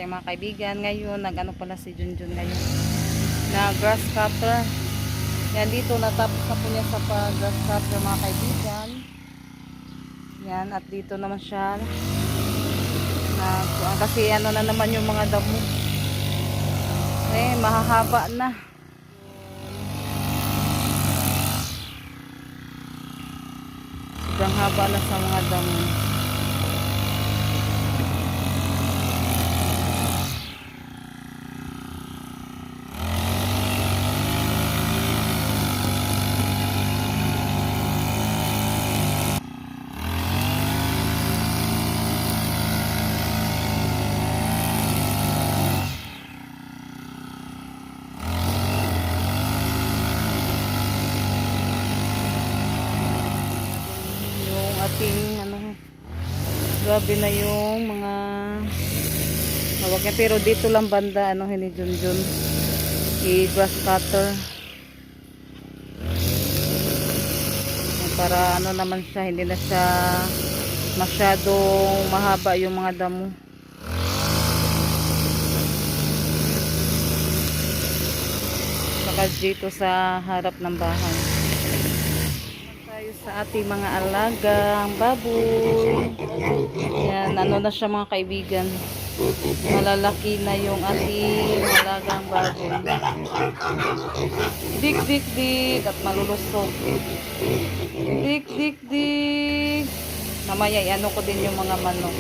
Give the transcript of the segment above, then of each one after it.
Kaya mga kaibigan, ngayon nag-ano pala si Junjun ngayon na grass cutter. Yan, dito natapos na po niya sa grass cutter mga kaibigan. Yan, at dito naman siya kasi ano na naman yung mga damo. Mahahaba na. Sobrang haba na sa mga damo. Grabe na yung mga hawak niya, pero dito lang banda ni Junjun i-grass cutter para naman siya, hindi na siya masyadong mahaba yung mga damo. Saka dito sa harap ng bahay sa ating mga alagang baboy. Yan, na siya mga kaibigan. Malalaki na yung ating alagang baboy. Dik dik dik at malulusog. Dik dik dik. Mamaya ko din yung mga manok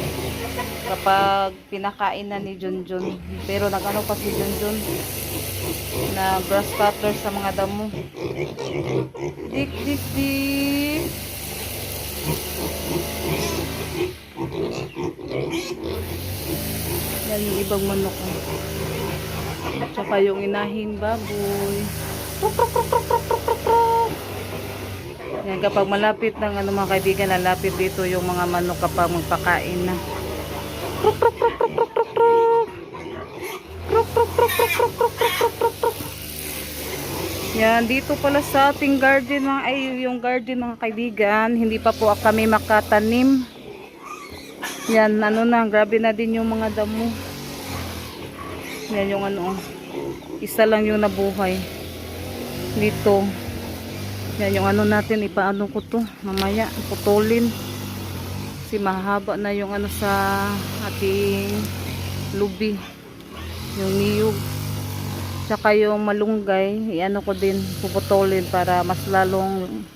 kapag pinakain na ni Junjun. Pero nag-ano pa si Junjun na grass cutter sa mga damo. Dik dik dik. Yan yung ibang manok. Tsaka yung inahing baboy. Yan, kapag malapit ng mga kaibigan, lalapit dito yung mga manok kapag magpakain na. Yan, dito pala sa ating garden yung garden mga kaibigan, hindi pa po kami makatanim. Yan, grabe na din yung mga damo. Yan yung isa lang yung nabuhay dito. Yan yung natin, ipaano ko to mamaya, putulin kasi mahaba na yung sa ating lubi, yung niyog. Tsaka yung malunggay, ko din, puputulin para mas lalong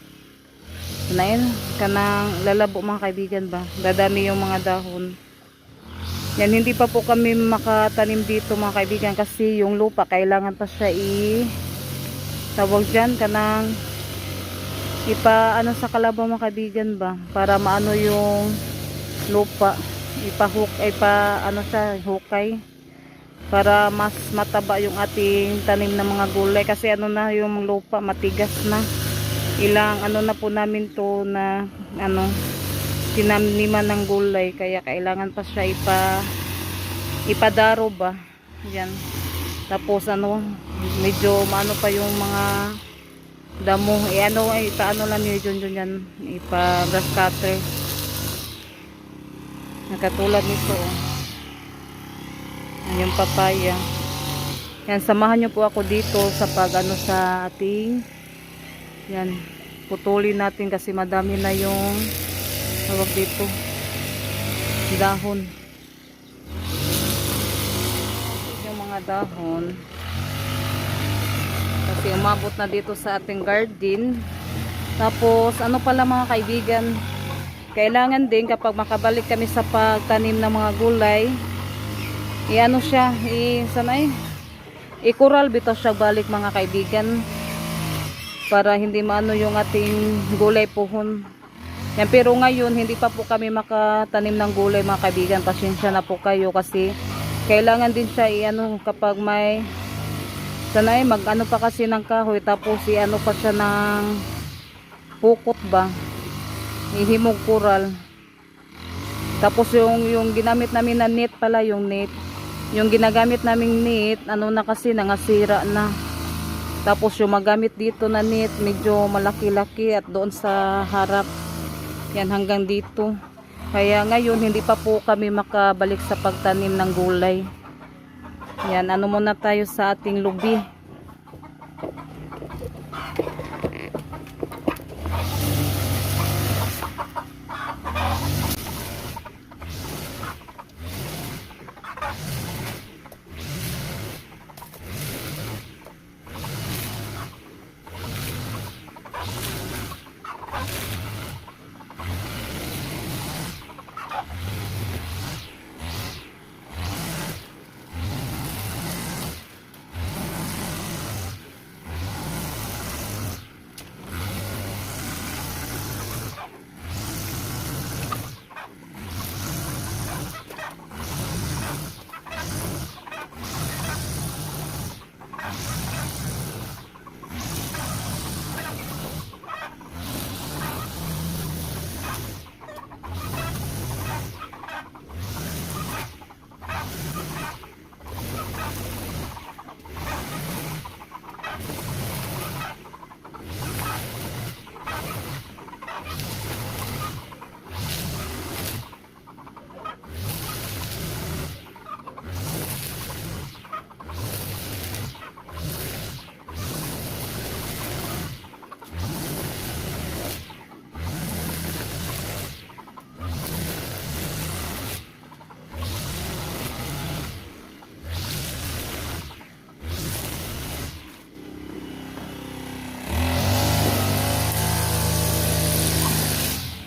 kanang lalabo mga kaibigan ba. Dadami yung mga dahon. Yan, hindi pa po kami makatanim dito mga kaibigan kasi yung lupa kailangan pa siya tawag dyan, kanang sa kalabaw mga kaibigan ba, para maano yung lupa, siya hukay para mas mataba yung ating tanim ng mga gulay kasi yung lupa matigas na. Ilang na po namin to na tinaniman ng gulay, kaya kailangan pa siya ipadaro ba. Yan, tapos medyo maano pa yung mga damo, ipaano lang ni Junjun yan, ipa-grass cutter. Nakatulad nito yung papaya. Yan, samahan nyo po ako dito sa sa ating yan, putulin natin kasi madami na yung tawag dito dahon, yung mga dahon kasi umabot na dito sa ating garden. Tapos pala mga kaibigan, kailangan din kapag makabalik kami sa pagtanim ng mga gulay, siya, ikural bitaw siya balik mga kaibigan para hindi maano yung ating gulay puhon. Yan, pero ngayon hindi pa po kami makatanim ng gulay mga kaibigan, pasensya na po kayo kasi kailangan din siya kapag may mag-ano pa kasi ng kahoy, tapos pa siya ng pukot ba, ihimog kural. Tapos yung ginamit namin na net pala, yung ginagamit naming net na kasi nangasira na. Tapos yung magamit dito na net medyo malaki-laki at doon sa harap, yan hanggang dito. Kaya ngayon hindi pa po kami makabalik sa pagtanim ng gulay. Yan, ano muna tayo sa ating lubi.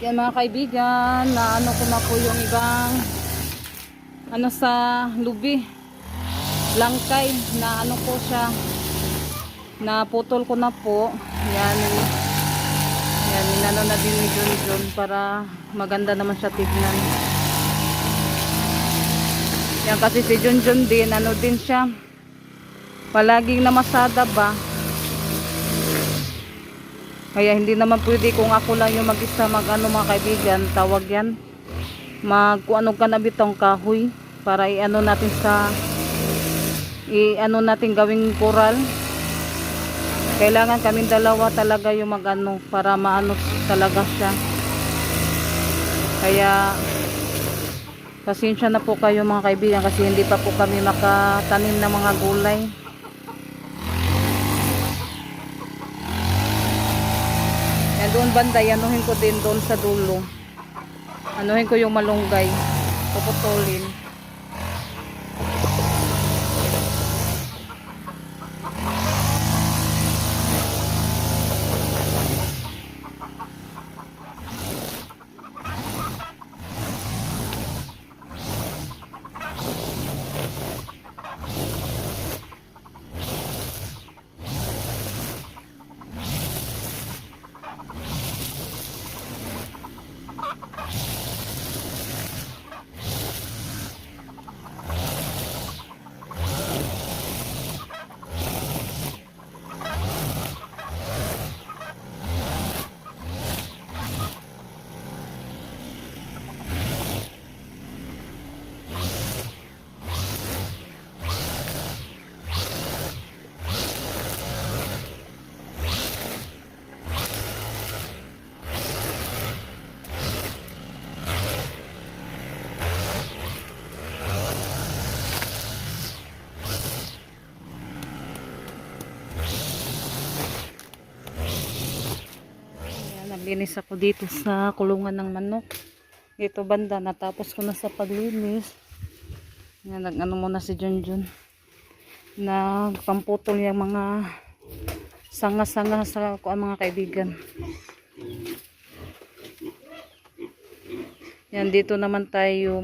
Yan mga kaibigan, na ano ko na po yung ibang ano sa lubi, langkay, na ano po siya, na putol ko na po. Yan, yan, inano na din ni Junjun para maganda naman siya tignan. Yan kasi si Junjun din, ano din siya, palaging namasada ba. Kaya hindi naman pwede kung ako lang yung mag-isa mag-ano mga kaibigan, tawag yan. Mag-ano ka na bitong kahoy para i-ano natin sa i-ano natin gawing coral. Kailangan kaming dalawa talaga yung mag-ano para maano talaga siya. Kaya pasensya na po kayo mga kaibigan kasi hindi pa po kami makatanim ng mga gulay. Yan doon banda, anuhin ko din doon sa dulo. Anuhin ko yung malunggay. Puputulin. Naglinis ako dito sa kulungan ng manok. Dito banda, natapos ko na sa paglinis. Yan, nag-ano muna si Junjun. Nagpamputol yung mga sanga-sanga sa kuan mga kaibigan. Yan, dito naman tayo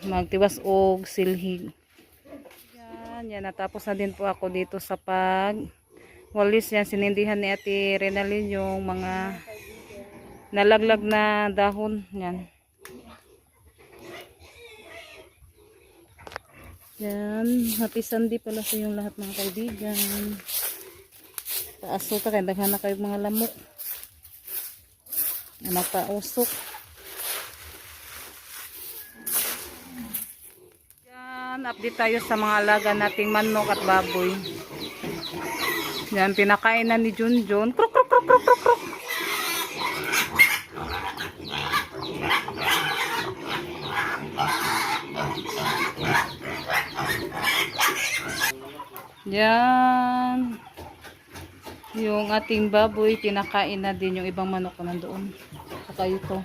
magtiwas og silhig. Yan, natapos na din po ako dito sa walis. Yan, sinindihan ni Ate Renalyn yung mga nalaglag na dahon. Yan. Yan, happy Sunday pala sa yung lahat mga kaibigan. Paasok ka, kaya daghan na kayo mga lamok na magpausok. Yan, update tayo sa mga alaga nating manok at baboy. Yan, pinakain na ni Junjun. Kruk, kruk, kruk, kruk, kruk, kruk. Yan. Yung ating baboy, pinakain na din yung ibang manok ko nandoon. Saka ito.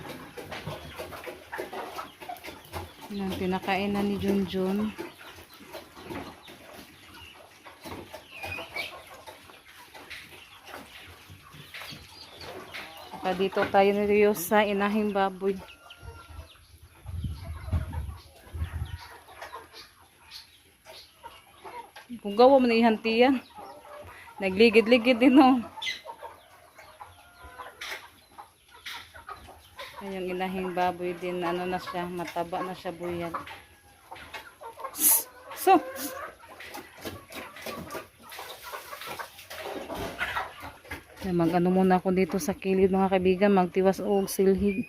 Yan, pinakain na ni Junjun. Saka dito tayo ni Rio sa inahing baboy. Kung gawa mo na ihanti yan. Nagligid-ligid din oh. Yung inahing baboy din, ano na siya, mataba na siya buyag. So, mag-ano muna ako dito sa kilid mga kaibigan, magtiwas o silhig.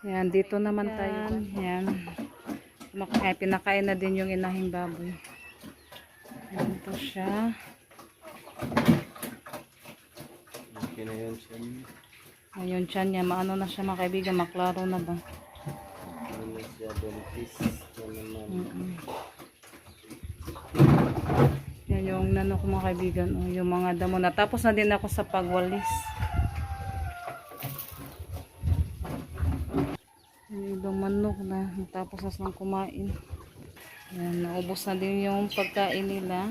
Yan, dito naman tayo. Yan. Pinakain na din yung inahing baboy. Ito siya. Okay na yun siya. Ayun siya niya. Maano na siya mga kaibigan. Maklaro na ba? Ano na siya. Dentist na naman. Yan yung nano ko mga kaibigan. O, yung mga damo. Natapos na din ako sa pagwalis. Yung ibang manok na. Natapos na silang kumain. Yan, naubos na din yung pagkain nila.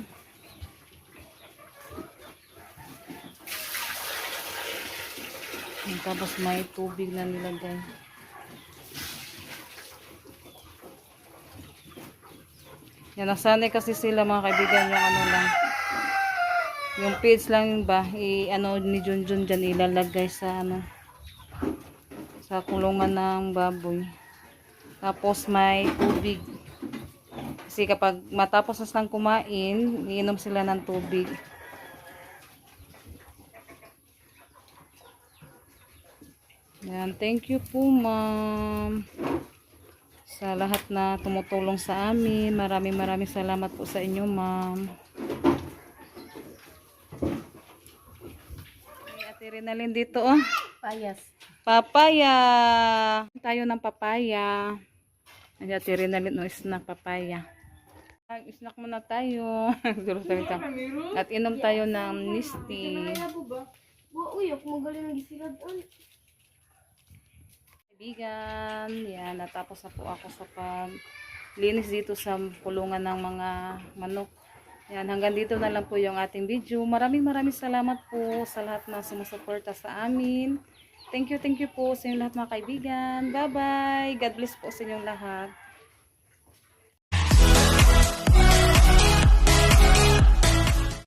Yan, tapos may tubig na nilagay. Yan, nasanay kasi sila mga kaibigan yung ano lang. Yung feeds lang ba, ano ni Junjun dyan ilalagay sa ano, sa kulungan ng baboy. Tapos may tubig. Kasi kapag matapos na silang kumain, iinom sila ng tubig. Yan, thank you po ma'am. Sa lahat na tumutulong sa amin. Maraming salamat po sa inyo ma'am. Ate Rinalyn dito oh. Payas. Papaya. Tayo ng papaya. Ay, Ate Rinalyn no, snack papaya. Snack muna tayo. At inom tayo ng Nisti. Uy, ako magaling ng gisiladan. Kaibigan, yan, natapos na po ako sa paglinis dito sa kulungan ng mga manok. Yan, hanggang dito na lang po yung ating video. Maraming salamat po sa lahat na sumusuporta sa amin. Thank you po sa inyong lahat mga kaibigan. Bye-bye. God bless po sa inyong lahat.